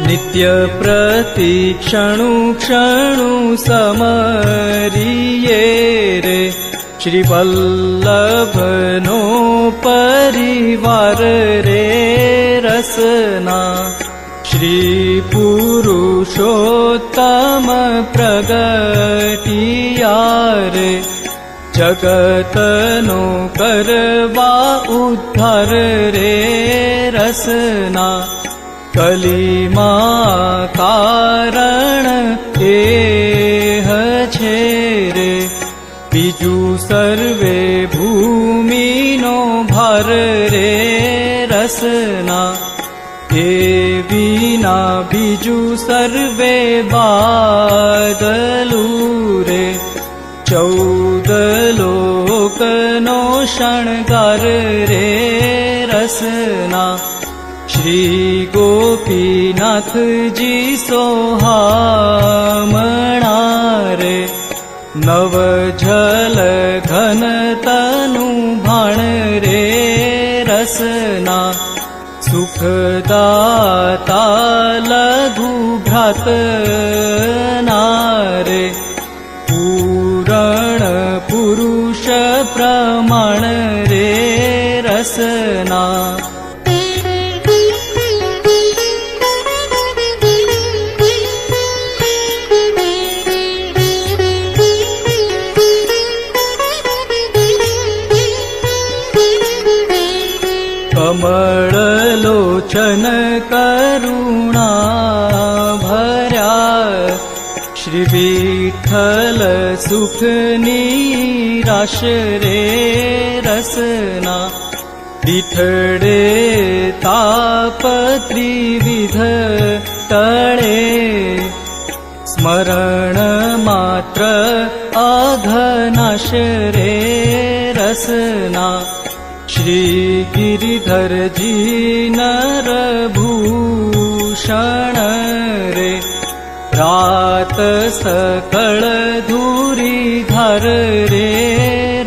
नित्य प्रतिक्षणु क्षणु समरिये रे श्रीवल्लभनो परिवार रे रसना। श्री पुरुषोत्तम प्रगटिया रे जगतनो करवा उद्धार रे रसना। कलिमा कारण एह छे रे बीजू सर्वे भूमिनो भार रे रसना। हे विना बीजू सर्वे बादलू रे 14 लोकनो शणगार रे रसना। श्री गोपीनाथ जी सोहामणा रे नव जल घन तनु भाण रे रसना। सुखदाता लघु भ्रातना रे पूरण पुरुष प्रमाण रे रसना। कमल लोचन करुणा भर्या श्री विठ्ठल सुख निराश रे रसना। विठ्ठले ताप त्रिविध टळे स्मरण मात्र अघनाश रे रसना। श्री गिरिधर जी नरभूषण रे रात सकळ धूरी धार रे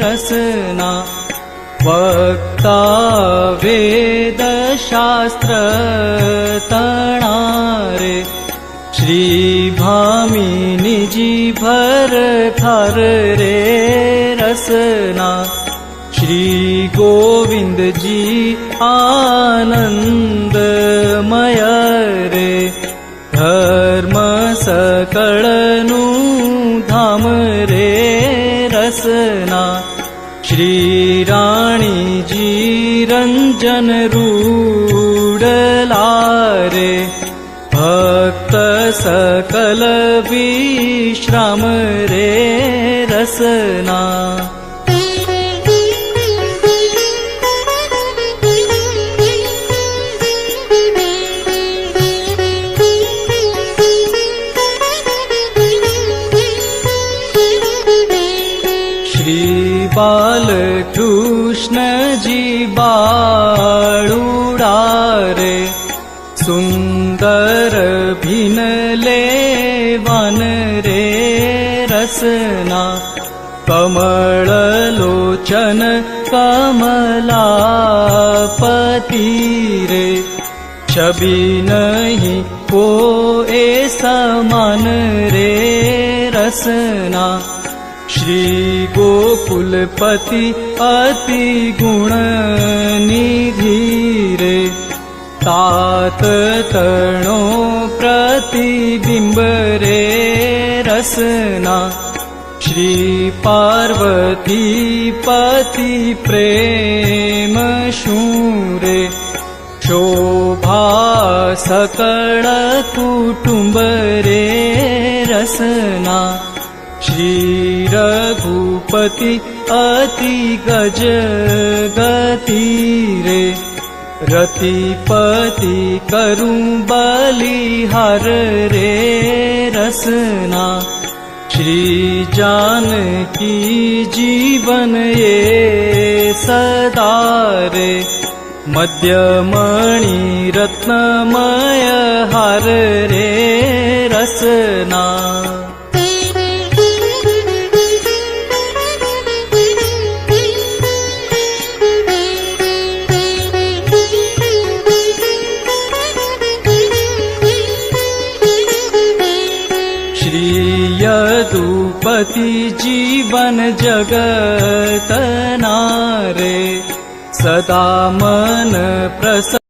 रसना। वक्ता वेद शास्त्र तणा रे श्री भामिनी जी भर ठार रे रसना। श्री गोविंद जी आनंदमय रे धर्म सकळनु धाम रे रसना। श्री राणी जी रंजन रूडला रे भक्त सकल विश्राम रे रसना। बालकृष्ण जी बाळुडा रे सुंदर भिनले वन रे रसना। कमल लोचन कमलापति रे छवि नहीं को ए समान रे रसना। श्री गोकुलपति अति गुण निधि रे तात तणो प्रतिबिंब रे रसना। श्री पार्वती पति प्रेम शूरे शोभा सकळ कुटुंब रे रसना। श्री रघुपति अति गज गति रे रतिपति करुं बलिहार रे रसना। श्री जानकी जीवन ये सदा रे मध्यमणि रत्नमय हार रे रसना। यदुपति जीवन जगत नारे सदा मन प्रसन्न